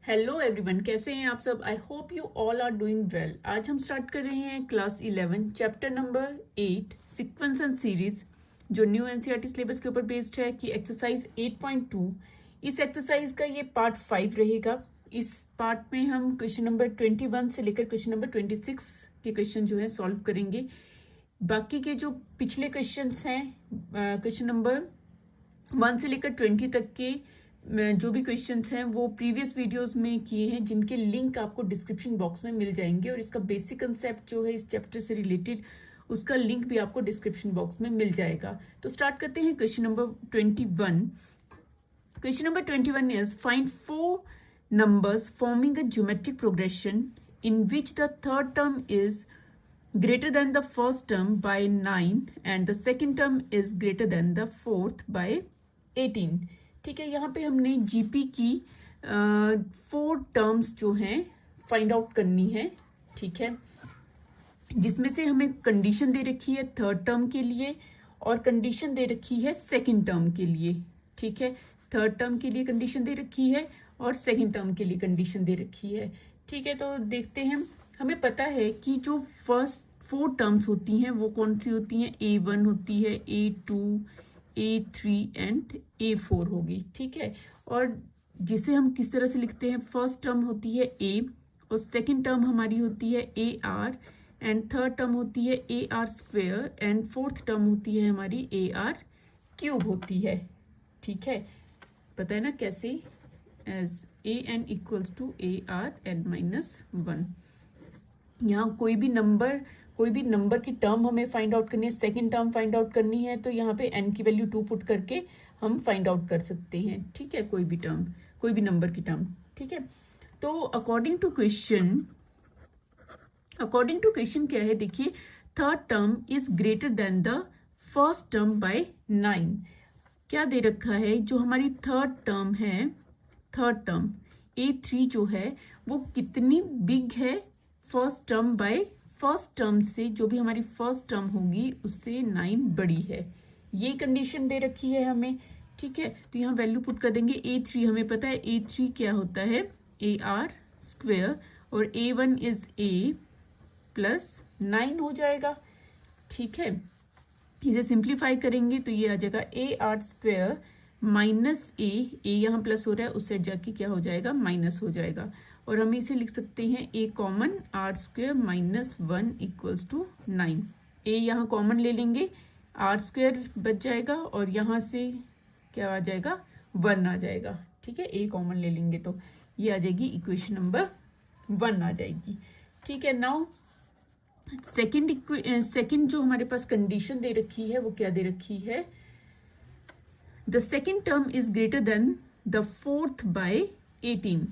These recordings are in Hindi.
हेलो एवरीवन, कैसे हैं आप सब। I hope you all are doing well. आज हम स्टार्ट कर रहे हैं class 11 chapter number 8 sequence and series, जो न्यू एनसीईआरटी सिलेबस के ऊपर बेस्ड है कि एक्सरसाइज 8.2। इस एक्सरसाइज का ये पार्ट 5 रहेगा। इस पार्ट में हम क्वेश्चन नंबर 21 से लेकर क्वेश्चन नंबर 26 के क्वेश्चन जो है सॉल्व करेंगे। बाकी के जो पिछले क्वेश्चन हैं, क्वेश्चन नंबर 1 से लेकर 20 तक के जो भी क्वेश्चंस हैं वो प्रीवियस वीडियोस में किए हैं, जिनके लिंक आपको डिस्क्रिप्शन बॉक्स में मिल जाएंगे। और इसका बेसिक कंसेप्ट जो है इस चैप्टर से रिलेटेड, उसका लिंक भी आपको डिस्क्रिप्शन बॉक्स में मिल जाएगा। तो स्टार्ट करते हैं question number 21। Question number 21 is find 4 numbers forming a geometric progression in which the third term is greater than the first term by 9 and the second term is greater than the fourth by 18। ठीक है, यहाँ पे हमने जीपी की 4 टर्म्स जो हैं फाइंड आउट करनी है। ठीक है, जिसमें से हमें कंडीशन दे रखी है थर्ड टर्म के लिए और कंडीशन दे रखी है सेकंड टर्म के लिए। ठीक है, थर्ड टर्म के लिए कंडीशन दे रखी है और सेकंड टर्म के लिए कंडीशन दे रखी है। ठीक है, तो देखते हैं। हमें पता है कि जो फर्स्ट 4 टर्म्स होती हैं वो कौन सी होती हैं। A1 होती है, A2, A3 एंड A4 होगी। ठीक है, और जिसे हम किस तरह से लिखते हैं, फर्स्ट टर्म होती है A और सेकंड टर्म हमारी होती है AR एंड थर्ड टर्म होती है AR square and fourth term होती है हमारी AR क्यूब होती है। ठीक है, पता है ना कैसे, as AN equals to ARN-1। यहाँ कोई भी नंबर की टर्म हमें फाइंड आउट करनी है, सेकंड टर्म फाइंड आउट करनी है, तो यहाँ पे n की वैल्यू 2 पुट करके हम फाइंड आउट कर सकते हैं। ठीक है, कोई भी नंबर की टर्म। ठीक है, तो अकॉर्डिंग टू क्वेश्चन क्या है, देखिए, third term is greater than the first term by 9। क्या दे रखा है, जो हमारी थर्ड टर्म है, थर्ड टर्म A3 जो है वो कितनी बिग है first term by first term से, जो भी हमारी फर्स्ट टर्म होगी उससे 9 बड़ी है। ये कंडीशन दे रखी है हमें। ठीक है, तो यहाँ वैल्यू पुट कर देंगे। A3 हमें पता है, A3 क्या होता है, AR स्क्वेयर, और A1 इज A प्लस 9 हो जाएगा। ठीक है, इसे सिंप्लीफाई करेंगे तो ये आ जाएगा AR स्क्वेयर माइनस ए यहाँ प्लस हो रहा है, उस साइड जाके क्या हो जाएगा, माइनस हो जाएगा। और हम इसे लिख सकते हैं A common R square minus 1 equals to 9। A यहाँ कॉमन ले लेंगे, R स्क्वेयर बच जाएगा और यहाँ से क्या आ जाएगा, 1 आ जाएगा। ठीक है, A कॉमन ले लेंगे तो ये आ जाएगी इक्वेशन नंबर 1 आ जाएगी। ठीक है, नाउ सेकेंड जो हमारे पास कंडीशन दे रखी है वो क्या दे रखी है, the second term is greater than the fourth by 18।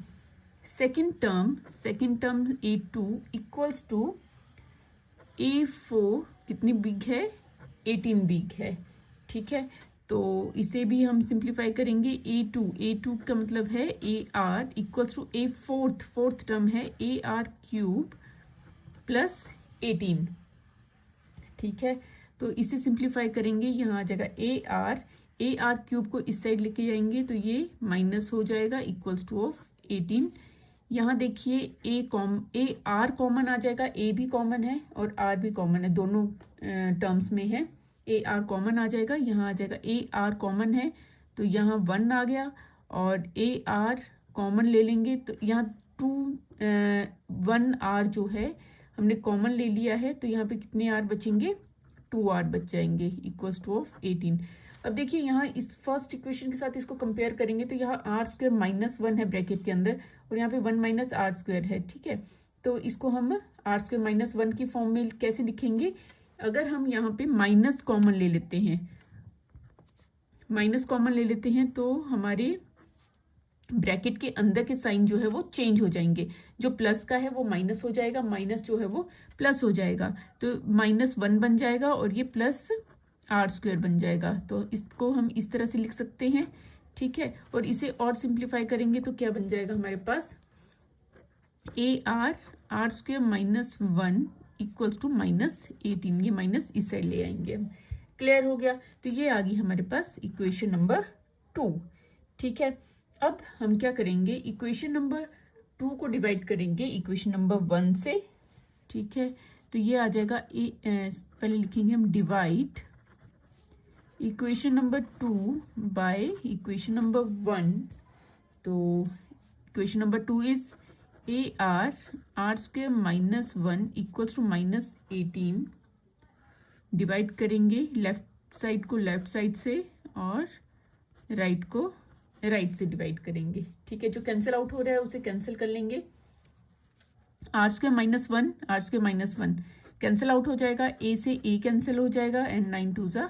second term A2 equals to A4 कितनी बिग है, 18 बिग है। ठीक है, तो इसे भी हम सिंप्लीफाई करेंगे। A2 का मतलब है AR equals to A fourth term है AR क्यूब प्लस 18। ठीक है, तो इसे सिंप्लीफाई करेंगे, यहाँ आ जाएगा AR क्यूब को इस साइड लेके जाएंगे तो ये माइनस हो जाएगा इक्वल्स टू ऑफ 18। यहाँ देखिए AR कॉमन आ जाएगा, A भी कॉमन है और R भी कॉमन है, दोनों टर्म्स में है। AR कॉमन आ जाएगा, यहाँ आ जाएगा AR कॉमन है तो यहाँ 1 आ गया, और AR कॉमन ले लेंगे तो यहाँ 1R जो है हमने कॉमन ले लिया है, तो यहाँ पे कितने R बचेंगे, 2R बच जाएंगे इक्वल्स टू ऑफ 18। अब देखिए, यहाँ इस फर्स्ट इक्वेशन के साथ इसको कंपेयर करेंगे तो यहाँ R स्क्वेयर माइनस 1 है ब्रैकेट के अंदर और यहाँ पे 1 माइनस R स्क्वेयर है। ठीक है, तो इसको हम R स्क्वेयर माइनस 1 की फॉर्म में कैसे लिखेंगे, अगर हम यहाँ पे माइनस कॉमन ले लेते हैं तो हमारे ब्रैकेट के अंदर के साइन जो है वो चेंज हो जाएंगे। जो प्लस का है वो माइनस हो जाएगा, माइनस जो है वो प्लस हो जाएगा, तो -1 बन जाएगा और ये प्लस R स्क्वेयर बन जाएगा। तो इसको हम इस तरह से लिख सकते हैं। ठीक है, और इसे और सिंप्लीफाई करेंगे तो क्या बन जाएगा हमारे पास, R square minus 1 equals to -18। ये माइनस इस साइड ले आएंगे हम। क्लियर हो गया, तो ये आ गई हमारे पास इक्वेशन नंबर 2। ठीक है, अब हम क्या करेंगे, इक्वेशन नंबर 2 को डिवाइड करेंगे इक्वेशन नंबर 1 से, ठीक है। तो ये आ जाएगा पहले लिखेंगे हम divide equation number 2 by equation number 1। तो equation number 2 is R square minus 1 equals to minus 18। Divide करेंगे लेफ्ट साइड को लेफ्ट साइड से और राइट को राइट से डिवाइड करेंगे, ठीक है। जो कैंसिल आउट हो रहा है उसे कैंसिल कर लेंगे। R square minus one cancel out हो जाएगा, ए से ए कैंसिल हो जाएगा एंड 9 2 जा।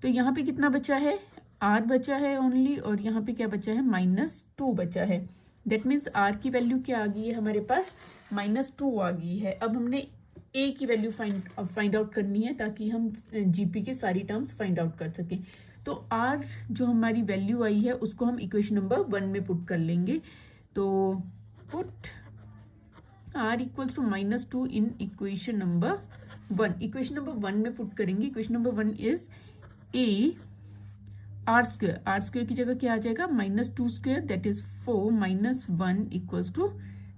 तो यहाँ पे कितना बचा है, आर बचा है ओनली, और यहाँ पे क्या बचा है, -2 बचा है। दैट मीन्स आर की वैल्यू क्या आ गई है हमारे पास, -2 आ गई है। अब हमने ए की वैल्यू फाइंड आउट करनी है ताकि हम जीपी के सारी टर्म्स फाइंड आउट कर सकें। तो आर जो हमारी वैल्यू आई है उसको हम इक्वेशन नंबर 1 में पुट कर लेंगे। तो put R equals to -2 in equation number 1। Equation number 1 में पुट करेंगे। Equation number 1 is A R square की जगह क्या आ जाएगा, -2 square that is 4 -1 equals to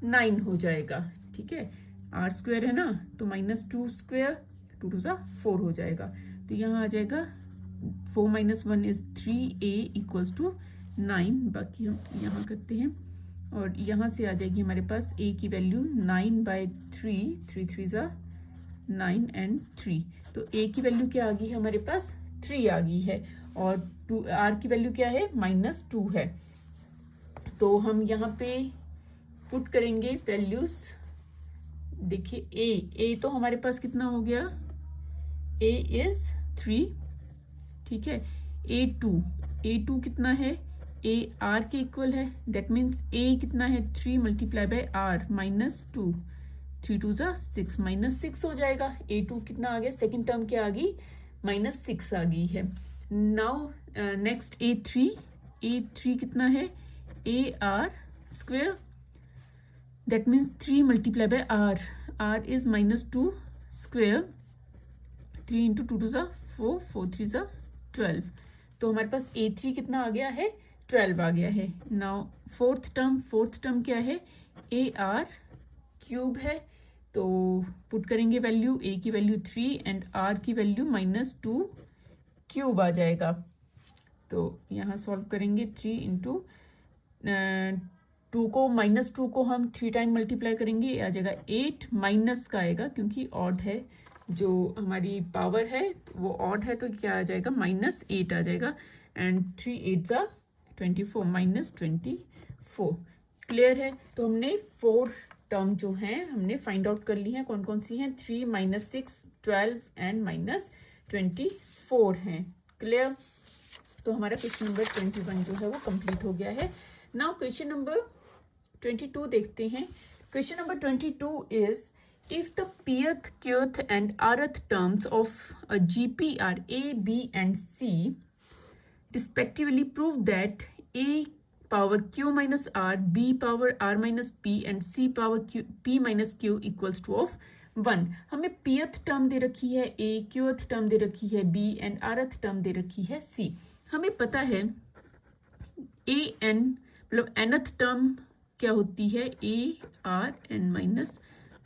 9 हो जाएगा, ठीक है। आर स्क्वायर है ना, तो -2 स्क्वायर 2 2 4 हो जाएगा। तो यहाँ आ जाएगा 4 - 1 इज 3a इक्वल्स टू 9। बाकी हम यहाँ करते हैं और यहाँ से आ जाएगी हमारे पास a की वैल्यू 9/3, 3 3 9 एंड 3। तो a की वैल्यू क्या आ गई हमारे पास, 3 आ गई है, और r की वैल्यू क्या है, -2 है। तो हम यहाँ पे पुट करेंगे वैल्यूज। देखिए a तो हमारे पास कितना हो गया, a इज 3, ठीक है। a2 कितना है, a r के इक्वल है, दैट मीन्स a कितना है, 3 मल्टीप्लाई बाय r -2, 3 2 6 -6 हो जाएगा। a2 कितना आ गया, सेकेंड टर्म क्या आ गई, -6 आ गई है। नाउ नेक्स्ट a3 कितना है, ar square that means 3 multiply by r is -2 square, 3 into 2 2 4 4 3 12। तो हमारे पास a3 कितना आ गया है, 12 आ गया है। नाउ फोर्थ टर्म क्या है, ar क्यूब है। तो पुट करेंगे वैल्यू, a की वैल्यू 3 एंड r की वैल्यू -2 क्यूब आ जाएगा। तो यहाँ सॉल्व करेंगे, 3 इंटू 2 को -2 को हम 3 टाइम मल्टीप्लाई करेंगे, आ जाएगा 8, माइनस का आएगा क्योंकि ऑड है, जो हमारी पावर है वो ऑड है, तो क्या आ जाएगा, -8 आ जाएगा। एंड 3 8 24 -24। क्लियर है। तो हमने 4 टर्म जो हैं हमने फाइंड आउट कर ली हैं। कौन कौन सी हैं, 3 -6 12 एंड -24 हैं। क्लियर। तो हमारा क्वेश्चन नंबर 21 जो है वो कंप्लीट हो गया है। नाउ क्वेश्चन नंबर 22 देखते हैं। Question number 22 is if the pth, qth and rth terms of a GP are a, b and c respectively, prove that a power q minus r, b power r minus p and c power p minus q equals to of 1। हमें pth टर्म दे रखी है a, qth टर्म दे रखी है b एंड rth टर्म दे रखी है c। हमें पता है a n मतलब nth टर्म क्या होती है, a r n माइनस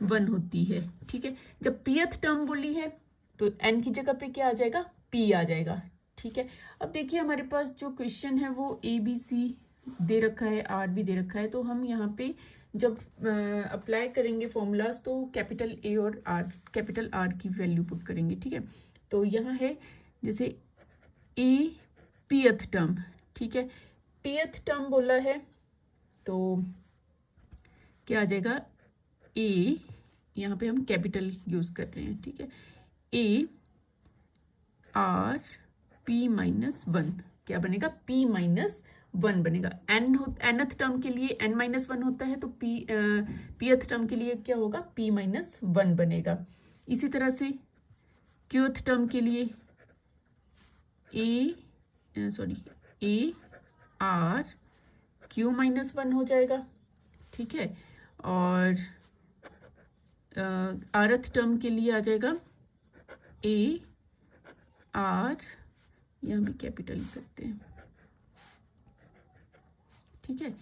1 होती है, ठीक है। जब pth टर्म बोली है तो n की जगह पे क्या आ जाएगा, p आ जाएगा, ठीक है। अब देखिए हमारे पास जो क्वेश्चन है वो a b c दे रखा है, r भी दे रखा है। तो हम यहाँ पे जब अप्लाई करेंगे फॉर्मूलाज तो कैपिटल A और कैपिटल R की वैल्यू पुट करेंगे, ठीक है। तो यहाँ है जैसे a pth टर्म, ठीक है, pth टर्म बोला है तो क्या आ जाएगा, a, यहाँ पे हम कैपिटल यूज कर रहे हैं, ठीक है, a r p -1 क्या बनेगा, p -1 बनेगा। nth टर्म के लिए n -1 होता है, तो pth टर्म के लिए क्या होगा, p -1 बनेगा। इसी तरह से qth टर्म के लिए a r q -1 हो जाएगा, ठीक है। और rth टर्म के लिए आ जाएगा a r, यहाँ भी कैपिटल करते हैं, ठीक है,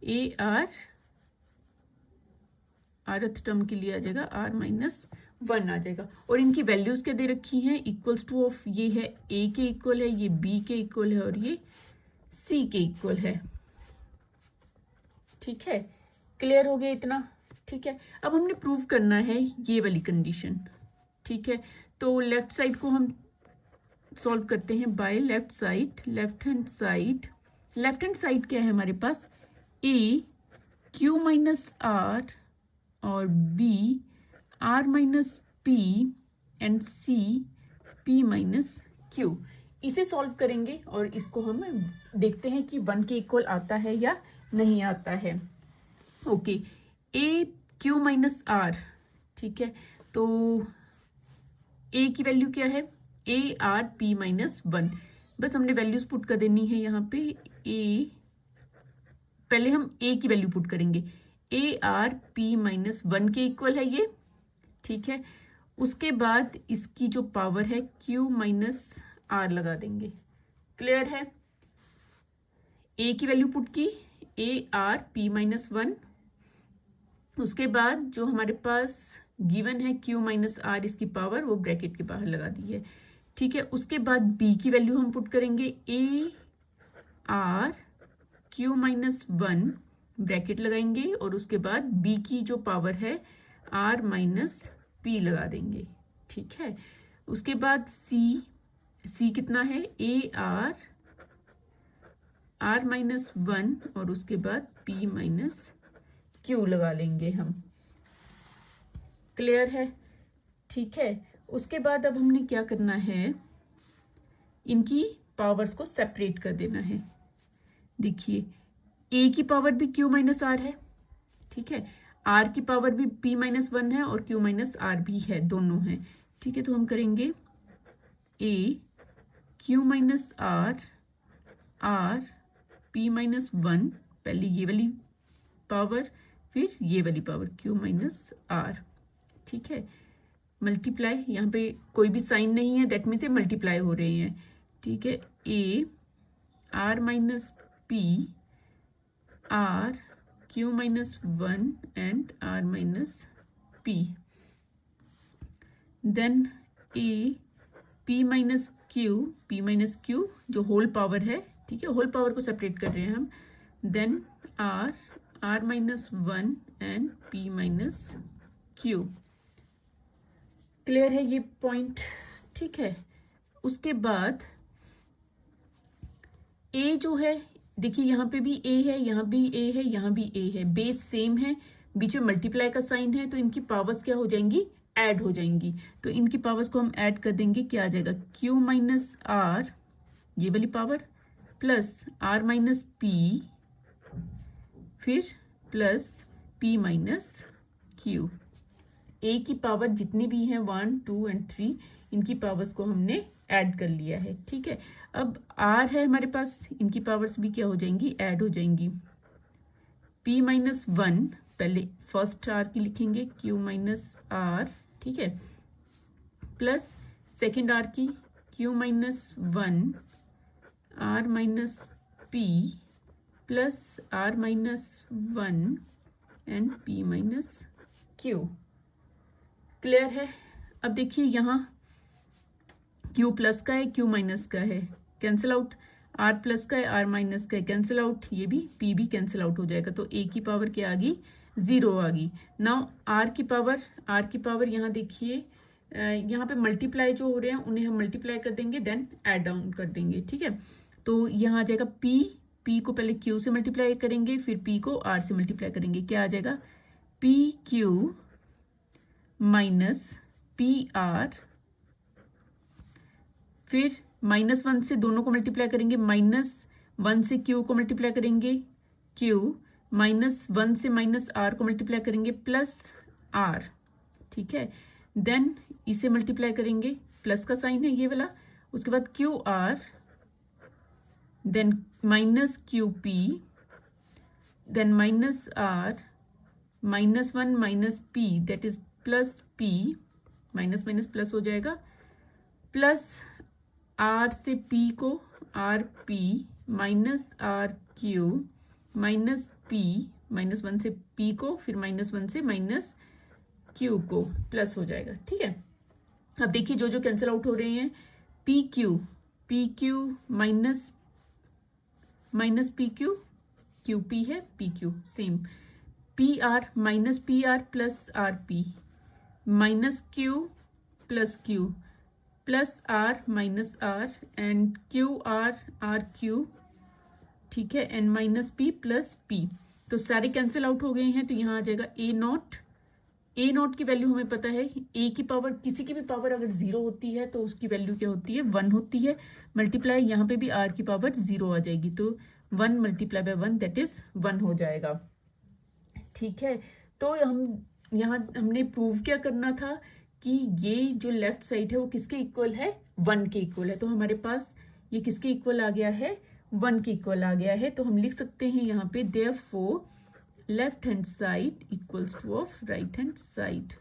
a r rth टर्म के लिए आ जाएगा r-1 आ जाएगा। और इनकी वैल्यूज क्या दे रखी हैं, इक्वल्स टू ऑफ ये है a के इक्वल है, ये b के इक्वल है और ये c के इक्वल है। ठीक है, क्लियर हो गया इतना। ठीक है, अब हमने प्रूव करना है ये वाली कंडीशन। ठीक है, तो लेफ्ट साइड को हम सॉल्व करते हैं by left side. Left hand side क्या है हमारे पास, a q माइनस r और b r माइनस p and c p minus q। इसे सॉल्व करेंगे और इसको हम देखते हैं कि 1 के इक्वल आता है या नहीं आता है। Okay, a q minus r। ठीक है, तो a की वैल्यू क्या है, a r p माइनस 1। बस हमने वैल्यूज पुट कर देनी है यहाँ पे। a पहले हम a की वैल्यू पुट करेंगे, a r p माइनस 1 के इक्वल है ये। ठीक है, उसके बाद इसकी जो पावर है q माइनस r लगा देंगे। क्लियर है, a की वैल्यू पुट की, a r p माइनस 1। उसके बाद जो हमारे पास गिवन है q माइनस r, इसकी पावर वो ब्रैकेट के बाहर लगा दी है। ठीक है, उसके बाद b की वैल्यू हम पुट करेंगे, a r q माइनस 1 ब्रैकेट लगाएंगे और उसके बाद b की जो पावर है r माइनस p लगा देंगे। ठीक है, उसके बाद c कितना है, a r माइनस 1 और उसके बाद p माइनस q लगा लेंगे हम। क्लियर है। ठीक है, उसके बाद अब हमने क्या करना है, इनकी पावर्स को सेपरेट कर देना है। देखिए, a की पावर भी q माइनस r है। ठीक है, r की पावर भी p माइनस 1 है और q माइनस r भी है, दोनों हैं। ठीक है, तो हम करेंगे a q minus r p minus 1, पहले ये वाली पावर फिर ये वाली पावर q माइनस r। ठीक है, मल्टीप्लाई, यहाँ पे कोई भी साइन नहीं है, दैट मीन्स ये मल्टीप्लाई हो रहे हैं। ठीक है, a r माइनस p r q माइनस 1 एंड r माइनस p, then a p minus q जो होल पावर है। ठीक है, होल पावर को सेपरेट कर रहे हैं हम, then r minus 1 and p minus q। Clear है ये पॉइंट। ठीक है, उसके बाद a जो है, देखिए यहाँ पे भी a है, यहाँ भी a है, यहाँ भी a है, बेस सेम है, बीच में मल्टीप्लाई का साइन है, तो इनकी पावर्स क्या हो जाएंगी, ऐड हो जाएंगी। तो इनकी पावर्स को हम ऐड कर देंगे, क्या आ जाएगा, q माइनस r ये वाली पावर प्लस r माइनस p फिर plus p minus q। a की पावर जितनी भी हैं 1 2 एंड 3, इनकी पावर्स को हमने ऐड कर लिया है। ठीक है, अब r है हमारे पास, इनकी पावर्स भी क्या हो जाएंगी, ऐड हो जाएंगी। p माइनस 1 पहले फर्स्ट r की लिखेंगे, q माइनस r। ठीक है, प्लस सेकेंड r की q माइनस 1 r माइनस p plus r minus 1 and p minus q। Clear है। अब देखिए यहाँ q प्लस का है, q माइनस का है, कैंसिल आउट, r प्लस का है, r माइनस का है, कैंसिल आउट, ये भी p भी कैंसिल आउट हो जाएगा। तो a की पावर क्या आ गई, 0 आ गई। नाउ r की पावर यहाँ देखिए, यहाँ पे मल्टीप्लाई जो हो रहे हैं उन्हें हम मल्टीप्लाई कर देंगे, देन ऐड डाउन कर देंगे। ठीक है, तो यहाँ आ जाएगा p को पहले q से मल्टीप्लाई करेंगे, फिर p को r से मल्टीप्लाई करेंगे, क्या आ जाएगा, pq माइनस pr, फिर -1 से दोनों को मल्टीप्लाई करेंगे, -1 से q को मल्टीप्लाई करेंगे q, -1 से -r को मल्टीप्लाई करेंगे प्लस r। ठीक है, देन इसे मल्टीप्लाई करेंगे, प्लस का साइन है ये वाला, उसके बाद qr, then minus qp, then -r, -1 minus p that is plus p, minus minus plus हो जाएगा, प्लस r से p को rp minus rq minus p -1 से p को, फिर -1 से -q को, प्लस हो जाएगा। ठीक है, अब देखिए जो जो कैंसिल आउट हो रहे हैं, P Q minus P Q, Q P है, P Q same, P R plus R P, minus Q plus R minus R, and Q R Q, ठीक है, N minus P plus P. तो सारे कैंसिल आउट हो गए हैं, तो यहाँ आ जाएगा ए नॉट की वैल्यू हमें पता है, ए की पावर, किसी की भी पावर अगर 0 होती है तो उसकी वैल्यू क्या होती है, 1 होती है। मल्टीप्लाई यहाँ पे भी आर की पावर 0 आ जाएगी, तो 1 मल्टीप्लाई बाय 1 दैट इज 1 हो जाएगा। ठीक है, तो हम यहाँ हमने प्रूव क्या करना था कि ये जो लेफ्ट साइड है वो किसके इक्वल है, 1 के इक्वल है। तो हमारे पास ये किसके इक्वल आ गया है, 1 के इक्वल आ गया है। तो हम लिख सकते हैं यहाँ पे therefore left hand side equals two of right hand side.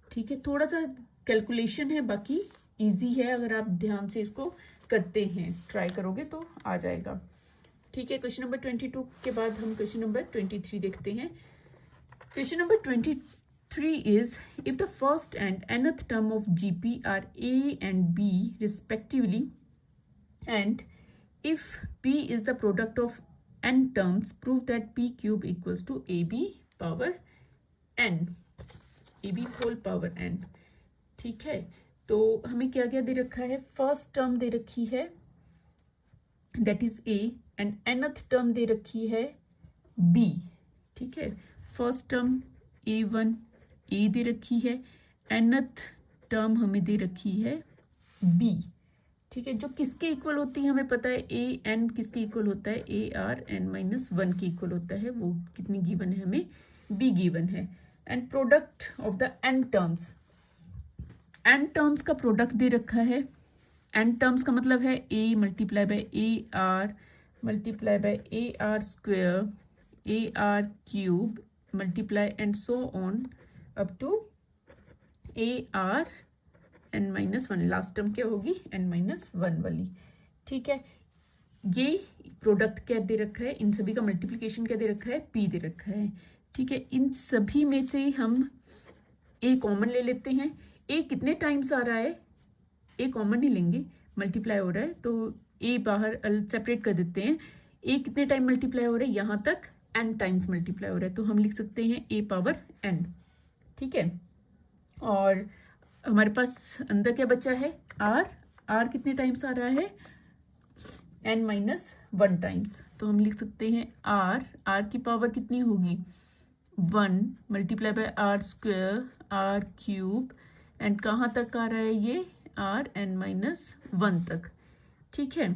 ठीक है, थोड़ा सा कैलकुलेशन है, बाकी इजी है, अगर आप ध्यान से इसको करते हैं, ट्राई करोगे तो आ जाएगा। ठीक है, क्वेश्चन नंबर 22 के बाद हम क्वेश्चन नंबर 23 देखते हैं। Question number 23 is, if the first and nth term of GP are A and B respectively, and if P is the product of n terms, prove that P cube equals to AB power n, AB whole power n। ठीक है, तो हमें क्या क्या दे रखा है, फर्स्ट टर्म दे रखी है that is A, and nth term दे रखी है B। ठीक है, फर्स्ट टर्म A1 A दे रखी है, nth टर्म हमें दे रखी है B। ठीक है, जो किसके इक्वल होती है हमें पता है, ए एन किसके इक्वल होता है, ए आर एन माइनस 1 के इक्वल होता है। वो कितनी गिवन है हमें, बी गिवन है। And product of the N terms, N terms का प्रोडक्ट दे रखा है। एन टर्म्स का मतलब है A multiply by A R multiply by A R square, A R cube multiply and so on up to A R N minus 1। Last term क्या होगी, एन माइनस 1 वाली। ठीक है, ये प्रोडक्ट क्या दे रखा है, इन सभी का मल्टीप्लिकेशन क्या दे रखा है, पी दे रखा है। ठीक है, इन सभी में से हम ए कॉमन ले लेते हैं। ए कितने टाइम्स आ रहा है, ए कॉमन ही लेंगे, मल्टीप्लाई हो रहा है तो ए बाहर सेपरेट कर देते हैं। ए कितने टाइम मल्टीप्लाई हो रहा है, यहाँ तक एन टाइम्स मल्टीप्लाई हो रहा है, तो हम लिख सकते हैं ए पावर एन। ठीक है, और हमारे पास अंदर क्या बचा है, आर कितने टाइम्स आ रहा है, एन माइनस 1 टाइम्स, तो हम लिख सकते हैं आर की पावर कितनी होगी, 1 multiply by R square R cube, and कहाँ तक आ रहा है ये, आर एन माइनस 1 तक। ठीक है,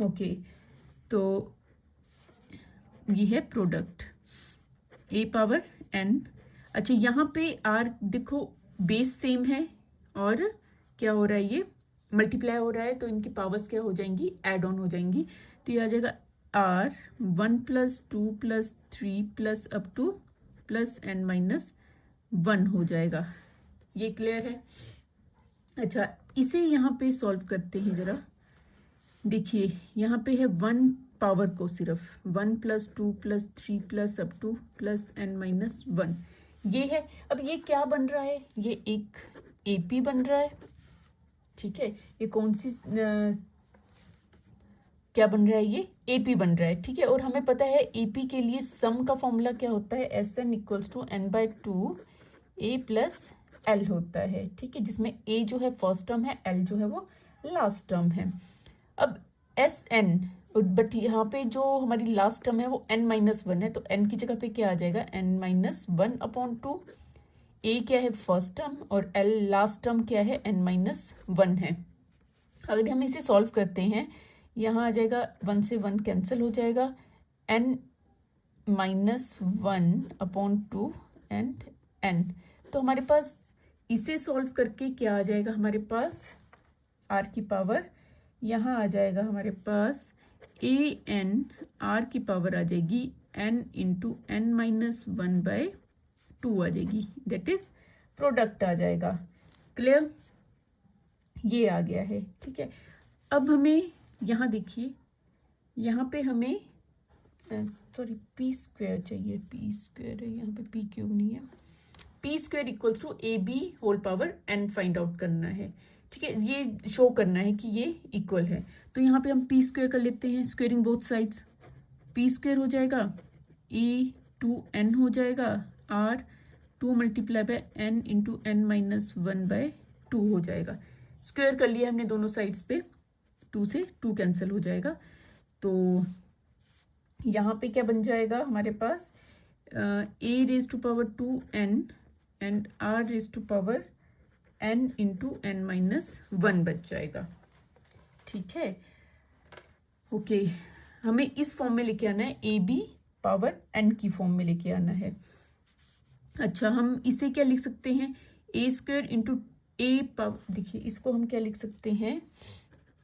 ओके, तो ये है प्रोडक्ट ए पावर एन। अच्छा, यहाँ पे आर देखो बेस सेम है और क्या हो रहा है, ये मल्टीप्लाई हो रहा है, तो इनकी पावर्स क्या हो जाएंगी, ऐड ऑन हो जाएंगी। तो ये आ जाएगा R 1 + 2 + 3 plus up to plus N minus 1 हो जाएगा। ये क्लियर है। अच्छा, इसे यहाँ पे सॉल्व करते हैं जरा। देखिए यहाँ पे है 1 पावर को सिर्फ 1 + 2 + 3 plus up to plus N minus 1 ये है। अब ये क्या बन रहा है, ये एक एपी बन रहा है। ठीक है, ये कौन सी क्या बन रहा है, ये एपी बन रहा है। ठीक है, और हमें पता है एपी के लिए सम का फॉर्मूला क्या होता है, Sn = n/2 a + l होता है। ठीक है, जिसमें a जो है फर्स्ट टर्म है, l जो है वो लास्ट टर्म है। अब Sn, बट यहाँ पे जो हमारी लास्ट टर्म है वो n-1 है, तो n की जगह पे क्या आ जाएगा, n-1/2। a क्या है फर्स्ट टर्म और l लास्ट टर्म क्या है, n-1 है। अगर हम इसे सॉल्व करते हैं, यहाँ आ जाएगा 1 से 1 कैंसिल हो जाएगा, n-1/2 एंड n। तो हमारे पास इसे सॉल्व करके क्या आ जाएगा, हमारे पास r की पावर यहाँ आ जाएगा, हमारे पास an r की पावर आ जाएगी n × n-1/2 आ जाएगी, दैट इज प्रोडक्ट आ जाएगा। क्लियर, ये आ गया है। ठीक है, अब हमें यहाँ देखिए, यहाँ पे हमें सॉरी पी स्क्वायर चाहिए, पी स्क्वायर है यहाँ पे, पी क्यूब नहीं है। P square equals to A B whole power N find out करना है, ठीक है, ये शो करना है कि ये इक्वल है। तो यहाँ पे हम पी स्क्वायर कर लेते हैं, squaring both sides. P square हो जाएगा ए टू एन हो जाएगा, R 2 multiply by N into N minus 1/2 हो जाएगा। स्क्वायर कर लिया हमने दोनों साइड्स पे, 2 से 2 कैंसिल हो जाएगा। तो यहाँ पे क्या बन जाएगा हमारे पास, A raise to power 2n and R raise to power n into N minus 1 बच जाएगा, ठीक है। ओके, हमें इस फॉर्म में लेके आना है, ए बी पावर n की फॉर्म में लेके आना है। अच्छा, हम इसे क्या लिख सकते हैं, ए स्क्वायर इंटू ए पावर, देखिए इसको हम क्या लिख सकते हैं,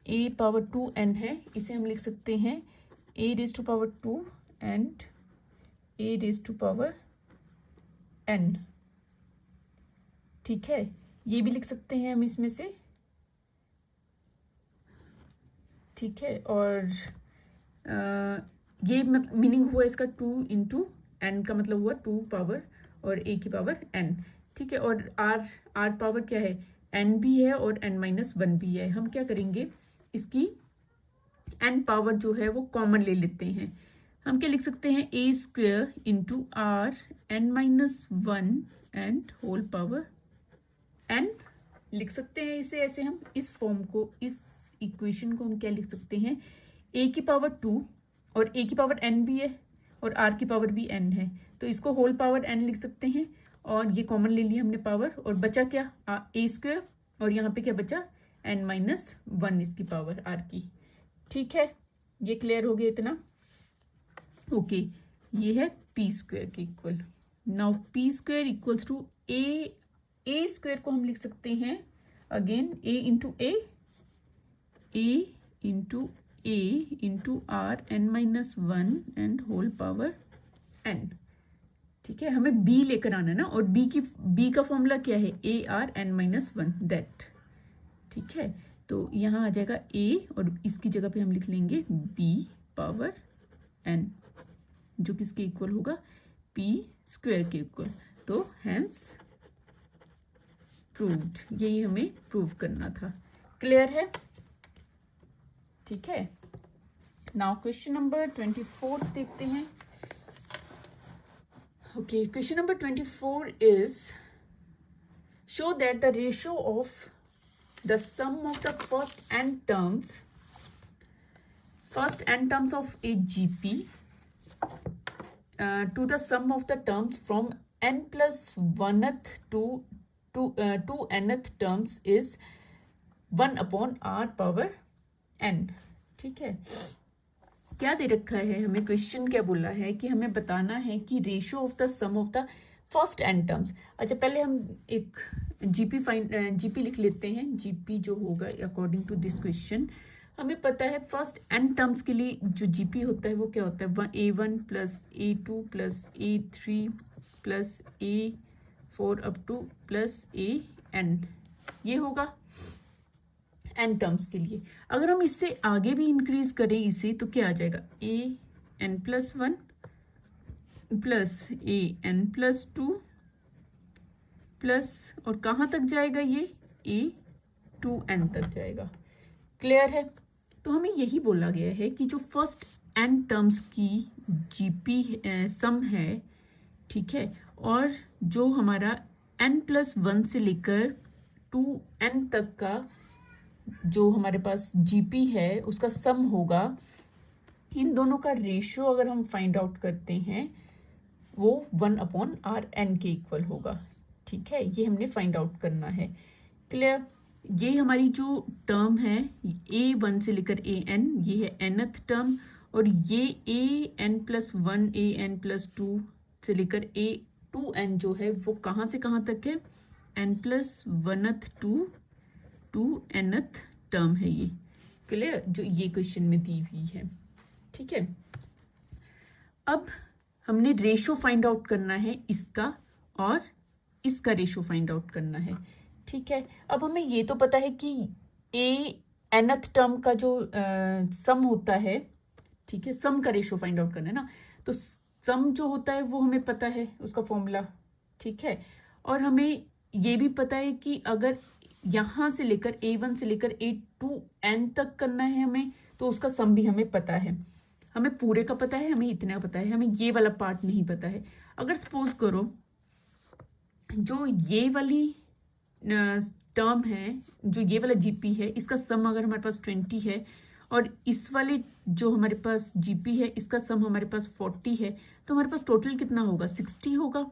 ए पावर 2n है, इसे हम लिख सकते हैं a raise to power 2 and a raise to power n, ठीक है। ये भी लिख सकते हैं हम इसमें से, ठीक है। और ये मीनिंग हुआ इसका 2 इंटू एन का मतलब हुआ 2 पावर और a की पावर n, ठीक है। और r पावर क्या है, n भी है और n माइनस 1 भी है। हम क्या करेंगे, इसकी n पावर जो है वो कॉमन ले लेते हैं। हम क्या लिख सकते हैं, A square into R N minus 1 and whole power n लिख सकते हैं इसे ऐसे। हम इस फॉर्म को, इस इक्वेशन को हम क्या लिख सकते हैं, a की पावर 2 और a की पावर n भी है और r की पावर भी n है, तो इसको होल पावर n लिख सकते हैं। और ये कॉमन ले लिया हमने पावर, और बचा क्या, a स्क्वेयर, और यहाँ पे क्या बचा, n माइनस 1 इसकी पावर r की, ठीक है। ये क्लियर हो गया इतना, ओके। ये है पी स्क्वायर के equal. Now P square equals to A square को हम लिख सकते हैं again a into A into R n minus 1 and whole power n, ठीक है। हमें b लेकर आना है ना, और b का फॉर्मूला क्या है, a r n minus 1 that, ठीक है। तो यहाँ आ जाएगा a और इसकी जगह पे हम लिख लेंगे b पावर n, जो किसके इक्वल होगा, p स्क्वायर के इक्वल। तो हैंस प्रूव्ड, यही हमें प्रूव करना था। क्लियर है, ठीक है। नाउ क्वेश्चन नंबर 24 देखते हैं। Okay, question number 24 is show that the ratio of the sum of the first n terms of a GP to the sum of the terms from n plus 1th to nth terms is 1 upon r power n, ठीक है। क्या दे रखा है हमें, क्वेश्चन क्या बोला है कि हमें बताना है कि ratio of the sum of the first N terms. अच्छा, पहले हम एक जीपी लिख लेते हैं। जीपी जो होगा अकॉर्डिंग टू दिस क्वेश्चन, हमें पता है फर्स्ट एन टर्म्स के लिए जो जीपी होता है वो क्या होता है, a1 plus a2 plus a3 plus a4 up to plus an, ये होगा एन टर्म्स के लिए। अगर हम इससे आगे भी इंक्रीज करें इसे, तो क्या आ जाएगा, an plus 1 plus an plus 2 plus, और कहाँ तक जाएगा ये, a2n तक जाएगा। क्लियर है। तो हमें यही बोला गया है कि जो फर्स्ट एन टर्म्स की जीपी सम है, ठीक है, और जो हमारा n प्लस 1 से लेकर 2n तक का जो हमारे पास जीपी है उसका सम होगा। इन दोनों का रेशियो अगर हम फाइंड आउट करते हैं वो 1 अपॉन आर एन के इक्वल होगा, ठीक है। ये हमने फाइंड आउट करना है। क्लियर। ये हमारी जो टर्म है a1 से लेकर an, ये है nth टर्म, और ये an प्लस 1 an प्लस 2 से लेकर a2n जो है वो कहाँ से कहाँ तक है, n plus 1th to nth term है ये। क्लियर, जो ये क्वेश्चन में दी हुई है, ठीक है। अब हमने रेशो फाइंड आउट करना है इसका, और इसका रेशो फाइंड आउट करना है, ठीक है। अब हमें ये तो पता है कि nth टर्म का जो सम होता है, ठीक है, सम का रेशो फाइंड आउट करना है ना। तो सम जो होता है वो हमें पता है उसका फॉर्मूला, ठीक है। और हमें ये भी पता है कि अगर यहाँ से लेकर A1 से लेकर A2N तक करना है हमें, तो उसका सम भी हमें पता है। हमें पूरे का पता है, हमें इतना पता है, हमें ये वाला पार्ट नहीं पता है। अगर सपोज करो जो ये वाली टर्म है, जो ये वाला जीपी है, इसका सम अगर हमारे पास 20 है और इस वाले जो हमारे पास जीपी है इसका सम हमारे पास 40 है, तो हमारे पास टोटल कितना होगा? 60 होगा,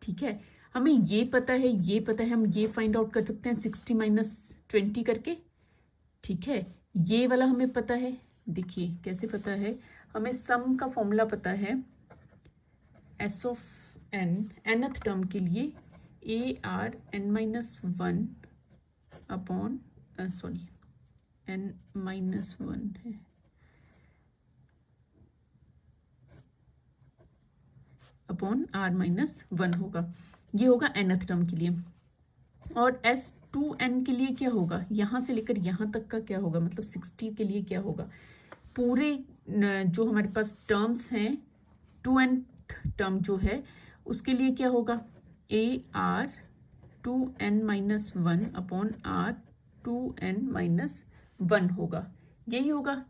ठीक है। हमें ये पता है, ये पता है, हम ये फाइंड आउट कर सकते हैं 60 माइनस 20 करके, ठीक है। ये वाला हमें पता है, देखिए कैसे पता है, हमें सम का फॉर्मूला पता है S of N, nth term के लिए ARn-1 अपॉन सॉरी n-1 है, अपॉन R-1 होगा, ये होगा nth टर्म के लिए। और S2n के लिए क्या होगा? यहाँ से लेकर यहाँ तक का क्या होगा, मतलब 60 के लिए क्या होगा? पूरे जो हमारे पास टर्म्स हैं 2nth टर्म जो है उसके लिए क्या होगा? AR2n-1 अपॉन R2n-1 होगा, यही होगा,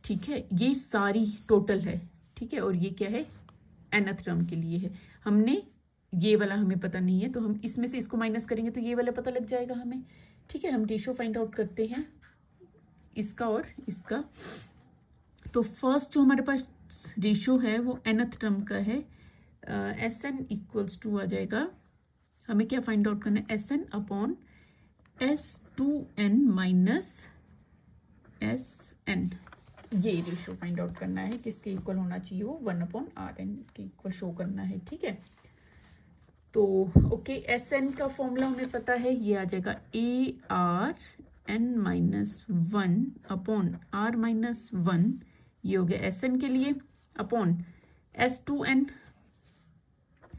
ठीक है। ये सारी टोटल है, ठीक है। और ये क्या है? nth टर्म के लिए है। हमने ये वाला हमें पता नहीं है, तो हम इसमें से इसको माइनस करेंगे तो ये वाला पता लग जाएगा हमें, ठीक है। हम रेशो फाइंड आउट करते हैं इसका और इसका। तो फर्स्ट जो हमारे पास रेशो है वो nth टर्म का है, Sn इक्वल्स टू आ जाएगा, हमें क्या फाइंड आउट करना है? Sn upon S2n minus Sn, ये रेशो फाइंड आउट करना है, किसके इक्वल होना चाहिए? वो 1/Rn के इक्वल शो करना है, ठीक है। तो ओके, Sn का फॉर्मूला हमें पता है, ये आ जाएगा ARn-1 अपॉन R-1, ये हो गया Sn के लिए, upon S2n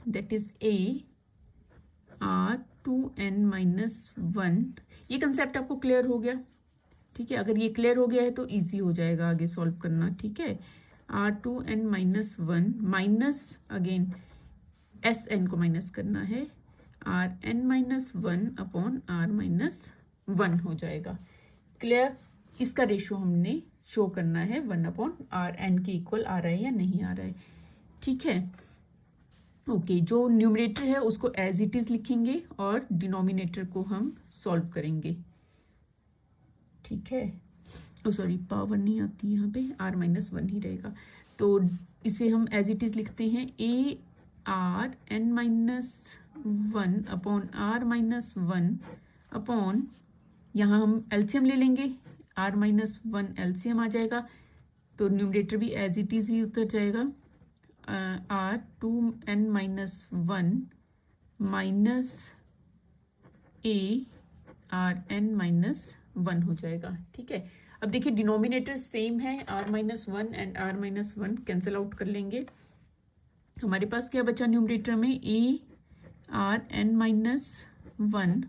that is AR2n-1। ये कंसेप्ट आपको क्लियर हो गया, ठीक है। अगर ये क्लियर हो गया है तो इजी हो जाएगा आगे सॉल्व करना, ठीक है। R2n-1 माइनस अगेन Sn को माइनस करना है, Rn-1 अपॉन R-1 हो जाएगा, क्लियर। इसका रेशो हमने शो करना है 1/Rn के इक्वल आ रहा है या नहीं आ रहा है, ठीक है। ओके, जो न्यूमरेटर है उसको एज इट इज लिखेंगे और डिनोमिनेटर को हम सॉल्व करेंगे, ठीक है। ओ सॉरी, पावर नहीं आती यहाँ पे, R-1 ही रहेगा, तो इसे हम एज इट इज लिखते हैं ARn-1 अपॉन R-1 अपॉन, यहाँ हम एलसीएम ले लेंगे, R-1 एलसीएम आ जाएगा, तो न्यूमरेटर भी एज इट इज ही उतर जाएगा, R2n-1 माइनस ARn-1 हो जाएगा, ठीक है। अब देखिए डिनोमिनेटर सेम है, R-1 and R-1 cancel out कर लेंगे, हमारे पास क्या बचा न्यूमरेटर में? ARn-1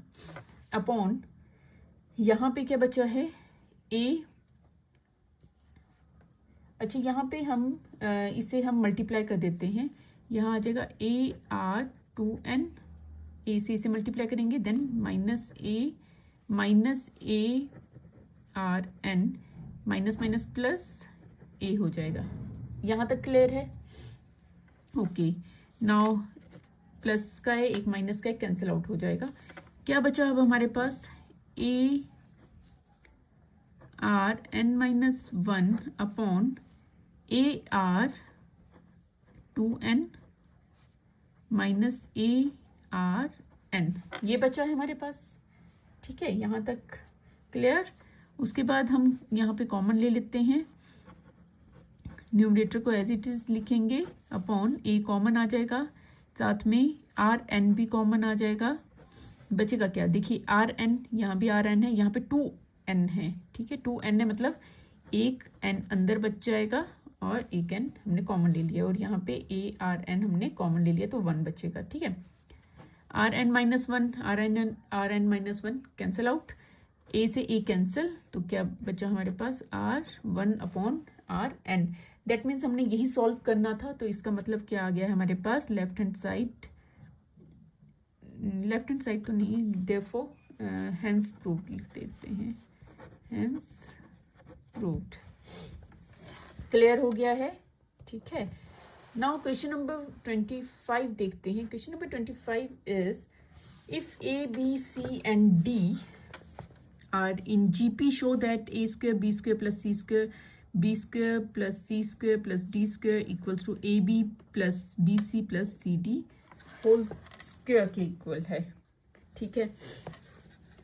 अपॉन, यहाँ पे क्या बचा है? अच्छा, यहाँ पे हम इसे हम मल्टीप्लाई कर देते हैं, यहाँ आ जाएगा AR2n, ए से इसे मल्टीप्लाई करेंगे, then minus ARn minus minus plus A हो जाएगा, यहाँ तक क्लियर है? ओके, नाउ प्लस का है, एक माइनस का है, कैंसिल आउट हो जाएगा। क्या बचा अब हमारे पास? ARn-1 upon AR2n minus ARn, ये बचा है हमारे पास, ठीक है। यहाँ तक क्लियर। उसके बाद हम यहाँ पे कॉमन ले लेते हैं, न्यूमरेटर को एज इट इज लिखेंगे, अपॉन ए कॉमन आ जाएगा, साथ में Rn भी कॉमन आ जाएगा, बचेगा क्या? देखिए Rn, यहाँ भी Rn है, यहाँ पे 2n है, ठीक है। 2n है मतलब एक n अंदर बच जाएगा और एक n हमने कॉमन ले लिया, और यहाँ पे ARn हमने कॉमन ले लिया तो 1 बचेगा, ठीक है। Rn-1 Rn-1 कैंसिल आउट, ए से ए कैंसिल, तो क्या बचा हमारे पास? R1 upon Rn, that means हमने यही सॉल्व करना था, तो इसका मतलब क्या आ गया है हमारे पास, लेफ्ट हैंड साइड तो नहीं है, देयरफॉर हेंस प्रूव्ड लिख देते हैं, हेंस प्रूव्ड। क्लियर हो गया है, ठीक है। नाउ क्वेश्चन नंबर 25 देखते हैं। Question number 25 is if A B C and D are in GP show that A square B square plus C square B square plus C square plus D square equals to A B plus B C plus C D whole square के इक्वल है, ठीक है।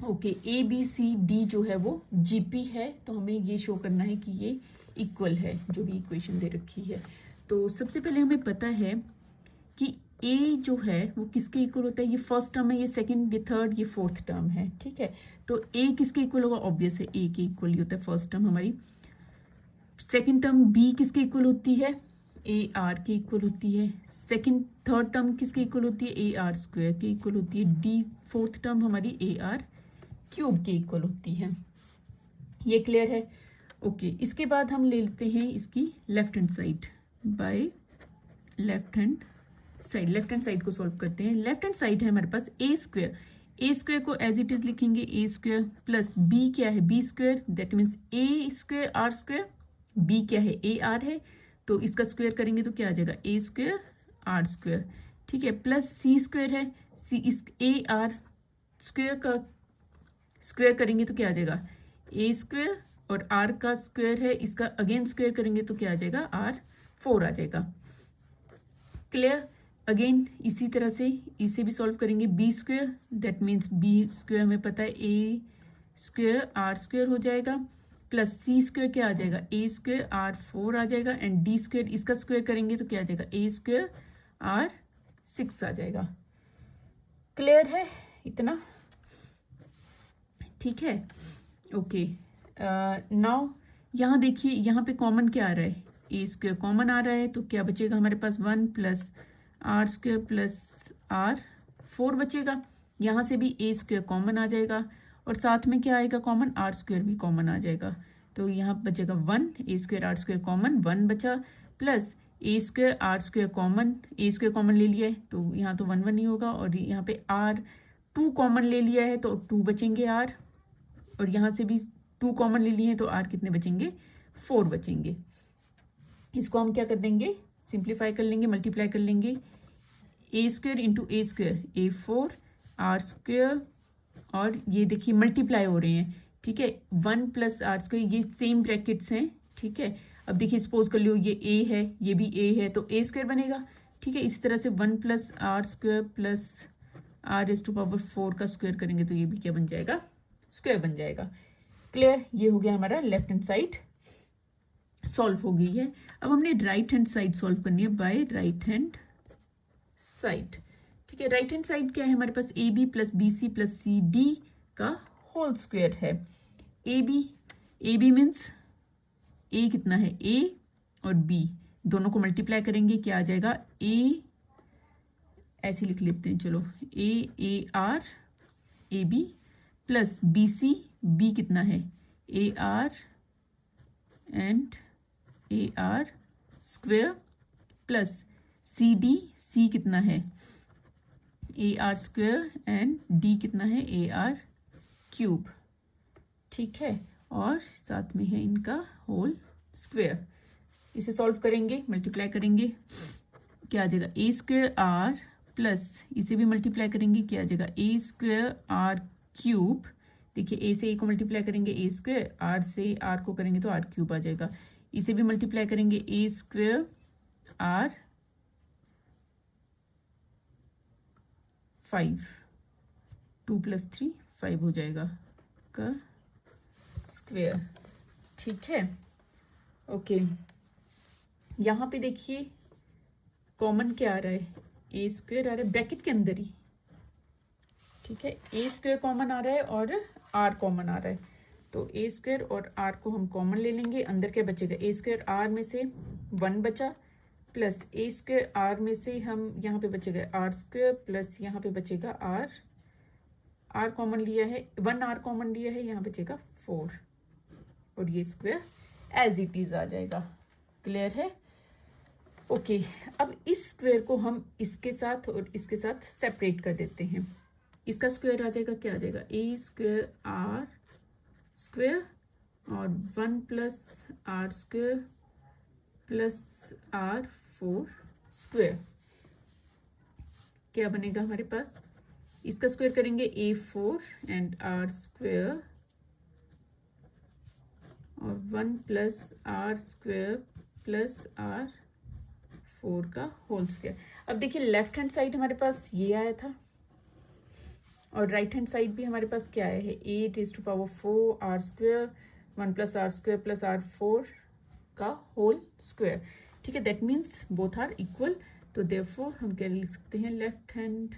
Okay, A B C D जो है वो जीपी है, तो हमें ये शो करना है कि ये इक्वल है, जो भी इक्वेशन दे रखी है। तो सबसे पहले हमें पता है कि ए जो है वो किसके इक्वल होता है, ये फर्स्ट टर्म है, ये सेकंड, ये थर्ड, ये फोर्थ टर्म है, ठीक है। तो ए किसके इक्वल होगा, ऑब्वियस है ए के इक्वल ही होता है फर्स्ट टर्म हमारी। सेकंड टर्म बी किसके इक्वल होती है, ए आर के इक्वल होती है। सेकंड थर्ड टर्म किसके इक्वल होती है, ए आर स्क्वायर के इक्वल होती है। डी फोर्थ टर्म हमारी ए आर क्यूब के इक्वल होती है। ये क्लियर है, ओके। इसके बाद हम ले लेते हैं इसकी left hand side, by left hand side को सॉल्व करते हैं। लेफ्ट हैंड साइड है हमारे पास ए स्क्वायर को एज इट इज लिखेंगे ए स्क्वायर प्लस बी क्या है, B square, that means A square R square, B क्या है, ए आर है, तो इसका स्क्वायर करेंगे तो क्या आ जाएगा, ए स्क्वायर आर स्क्वायर, ठीक है। प्लस सी स्क्वायर है, सी इस ए आर स्क्वायर का स्क्वायर करेंगे तो क्या आ जाएगा, ए स्क्वायर, और आर का स्क्वायर है, इसका अगेन स्क्वायर करेंगे तो क्या आ जाएगा, आर 4 आ जाएगा। क्लियर, अगेन इसी तरह से इसे भी सॉल्व करेंगे। B square, that means B square हमें पता है ए स्क्वायर आर स्क्वायर हो जाएगा, प्लस सी स्क्वायर क्या आ जाएगा, ए स्क्वायर आर 4 आ जाएगा, एंड डी स्क्वायर इसका स्क्वायर करेंगे तो क्या आ जाएगा, ए स्क्वायर आर 6 आ जाएगा। क्लियर है इतना, ठीक है, ओके। नाउ यहाँ देखिए, यहाँ पे कॉमन क्या आ रहा है, ए स्क्वायर कॉमन आ रहा है, तो क्या बचेगा हमारे पास 1 plus R square plus R 4 बचेगा। यहाँ से भी ए स्क्वायर कॉमन आ जाएगा, और साथ में क्या आएगा कॉमन, आर स्क्वायर भी कॉमन आ जाएगा, तो यहाँ बचेगा 1, A square R square common 1 बचा, plus A square R square common, A square common ले लिया है तो यहाँ तो 1 1 ही होगा, और यहाँ पे आर 2 कॉमन ले लिया है तो 2 बचेंगे आर, और यहाँ से भी 2 कॉमन ले लिए हैं तो आर कितने बचेंगे, 4 बचेंगे। इसको हम क्या कर देंगे, सिंप्लीफाई कर लेंगे, मल्टीप्लाई कर लेंगे, A square into A square A 4 R square, और ये देखिए मल्टीप्लाई हो रहे हैं, ठीक है, 1 प्लस आर स्क्वायर, ये सेम ब्रैकेट्स हैं, ठीक है। अब देखिए सपोज कर लो ये ए है, ये भी ए है, तो ए स्क्वायर बनेगा, ठीक है। इसी तरह से 1 plus R square plus R raise to power 4 का स्क्वायर करेंगे तो ये भी क्या बन जाएगा, स्क्वायर बन जाएगा। क्लियर, ये हो गया हमारा लेफ्ट हैंड साइड सॉल्व हो गई है। अब हमने राइट हैंड साइड सॉल्व करनी है बाय राइट हैंड साइड, ठीक है। राइट हैंड साइड क्या है हमारे पास, A B plus B C plus C D का होल स्क्वायर है। ए बी मीन्स ए कितना है, ए और बी दोनों को मल्टीप्लाई करेंगे, क्या आ जाएगा, ए ऐसे लिख लेते हैं, चलो A R A B plus B C, B कितना है, A R and A R square, plus C D, C कितना है, A R square, and D कितना है, ए आर क्यूब, ठीक है, और साथ में है इनका होल स्क्वेयर। इसे सॉल्व करेंगे, मल्टीप्लाई करेंगे, क्या आ जाएगा, ए स्क्वेयर आर प्लस इसे भी मल्टीप्लाई करेंगे, क्या आ जाएगा, ए स्क्वेयर आर क्यूब, देखिए ए से ए को मल्टीप्लाई करेंगे ए स्क्वेयर, आर से आर को करेंगे तो आर क्यूब आ जाएगा। इसे भी मल्टीप्लाई करेंगे, ए स्क्वेयर आर 5, 2 + 3 5 हो जाएगा का स्क्वेयर, ठीक है, ओके। यहाँ पे देखिए कॉमन क्या आ रहा है, ए स्क्वेयर आ रहा है ब्रैकेट के अंदर ही, ठीक है, ए स्क्वेयर कॉमन आ रहा है और आर कॉमन आ रहा है, तो ए स्क्वेयर और आर को हम कॉमन ले लेंगे। अंदर क्या बचेगा, ए स्क्वेयर आर में से 1 बचा, प्लस ए स्क्वेयर आर में से हम यहाँ पे बचेगा आर स्क्वेयर, प्लस यहाँ पे बचेगा आर कॉमन लिया है, 1 आर कॉमन लिया है, यहाँ बचेगा 4, और ये स्क्वेयर एज इट इज आ जाएगा। क्लियर है? ओके, अब इस स्क्वायर को हम इसके साथ और इसके साथ सेपरेट कर देते हैं। इसका स्क्वायर आ जाएगा, क्या आ जाएगा, ए स्क्वायर आर स्क्वायर और 1 plus R square plus R 4 square. क्या बनेगा हमारे पास, इसका स्क्वायर करेंगे A4 एंड आर स्क्वायर और 1 plus R square plus R 4 का होल स्क्वायर। अब देखिए लेफ्ट हैंड साइड हमारे पास ये आया था और राइट हैंड साइड भी हमारे पास क्या आया है, A⁴ R square 1 plus R square plus R 4 का होल स्क्वायर। ठीक है, that means both are equal. तो देयरफॉर हम क्या लिख सकते हैं, left hand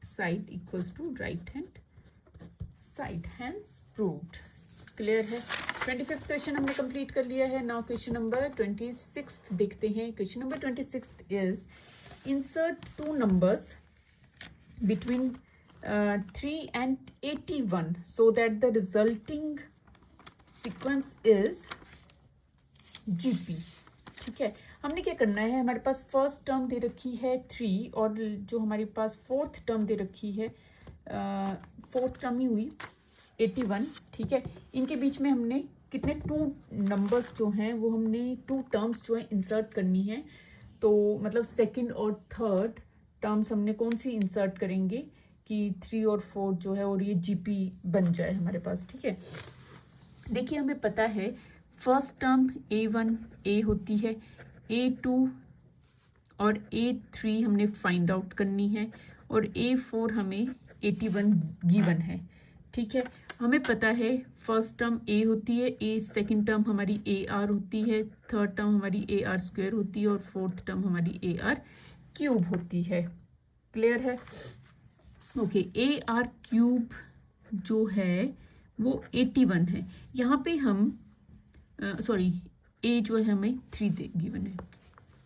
side equals to right hand side, hence proved. Clear है? 25th क्वेश्चन हमने कंप्लीट कर लिया है। नाउ क्वेश्चन नंबर 26 देखते हैं। Question number 26 is insert 2 numbers between 3 and 81 so that the resulting sequence is GP। ठीक है, हमने क्या करना है, हमारे पास फर्स्ट टर्म दे रखी है 3 और जो हमारे पास फोर्थ टर्म दे रखी है, फोर्थ टर्म ही हुई 81। ठीक है, इनके बीच में हमने कितने 2 नंबर्स जो हैं वो हमने 2 टर्म्स जो है इंसर्ट करनी है। तो मतलब सेकंड और थर्ड टर्म्स हमने कौन सी इंसर्ट करेंगे कि 3 और 4 जो है और ये GP बन जाए हमारे पास। ठीक है, देखिए हमें पता है फर्स्ट टर्म A1 A होती है, A2 और A3 हमने फाइंड आउट करनी है और A4 हमें 81 गिवन है। ठीक है, हमें पता है फर्स्ट टर्म A होती है, सेकंड टर्म हमारी AR होती है, थर्ड टर्म हमारी AR स्क्वायर होती है और फोर्थ टर्म हमारी AR क्यूब होती है। क्लियर है? ओके, AR क्यूब जो है वो 81 है। यहाँ पे हम सॉरी A जो है हमें 3 गिवन है,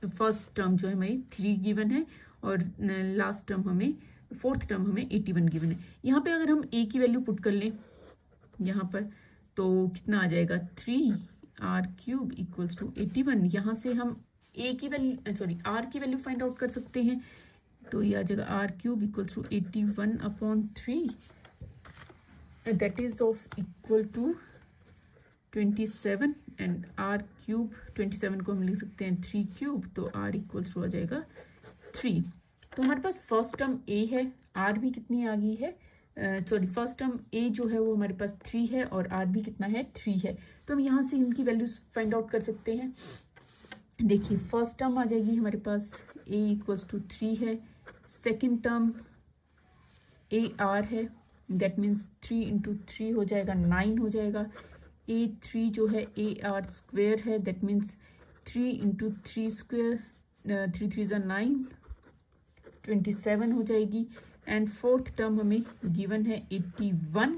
फर्स्ट टर्म जो है हमें 3 गिवन है और लास्ट टर्म हमें फोर्थ टर्म हमें 81 गिवन है। यहाँ पे अगर हम A की वैल्यू पुट कर लें यहाँ पर तो कितना आ जाएगा, 3R क्यूब इक्वल्स टू 81। यहाँ से हम A की वैल्यू सॉरी R की वैल्यू फाइंड आउट कर सकते हैं। तो ये आ जाएगा R cube equals to 81/3 that is of equal to 27 and R cube 27 को हम लिख सकते हैं 3 क्यूब, तो R इक्वल्स टू आ जाएगा 3। तो हमारे पास फर्स्ट टर्म A है, R भी कितनी आ गई है, सॉरी फर्स्ट टर्म A जो है वो हमारे पास 3 है और R भी कितना है, 3 है। तो हम यहाँ से इनकी वैल्यूज फाइंड आउट कर सकते हैं। देखिए फर्स्ट टर्म आ जाएगी हमारे पास A इक्वल्स टू 3 है, सेकेंड टर्म AR है, दैट मीन्स 3 इंटू 3 हो जाएगा 9 हो जाएगा। A3 जो है AR स्क्वेयर है, दैट मीन्स 3 इंटू 3 स्क्वेयर, 3 3 ज़ा 9, 27 हो जाएगी। एंड फोर्थ टर्म हमें गिवन है 81।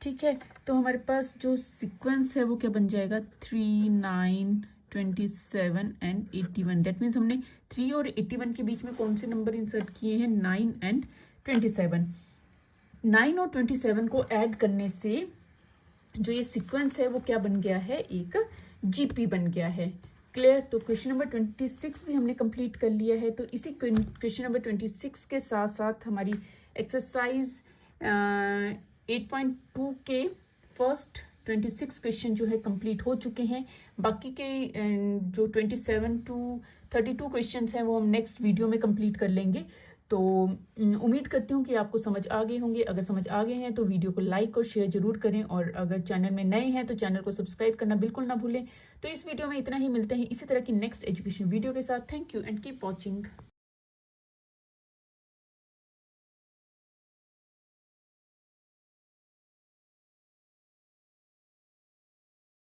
ठीक है, तो हमारे पास जो सीक्वेंस है वो क्या बन जाएगा, 3 9 27 एंड 81। दैट मीन्स हमने 3 और 81 के बीच में कौन से नंबर इंसर्ट किए हैं, 9 एंड 27। 9 और 27 को ऐड करने से जो ये सीक्वेंस है वो क्या बन गया है, एक GP बन गया है। क्लियर? तो क्वेश्चन नंबर 26 भी हमने कंप्लीट कर लिया है। तो इसी क्वेश्चन नंबर 26 के साथ साथ हमारी एक्सरसाइज 8.2 के फर्स्ट 26 क्वेश्चन जो है कंप्लीट हो चुके हैं। बाकी के जो 27 to 32 क्वेश्चन हैं वो हम नेक्स्ट वीडियो में कंप्लीट कर लेंगे। तो उम्मीद करती हूँ कि आपको समझ आ गए होंगे। अगर समझ आ गए हैं तो वीडियो को लाइक और शेयर जरूर करें और अगर चैनल में नए हैं तो चैनल को सब्सक्राइब करना बिल्कुल ना भूलें। तो इस वीडियो में इतना ही, मिलते हैं इसी तरह की नेक्स्ट एजुकेशन वीडियो के साथ। Thank you and keep watching.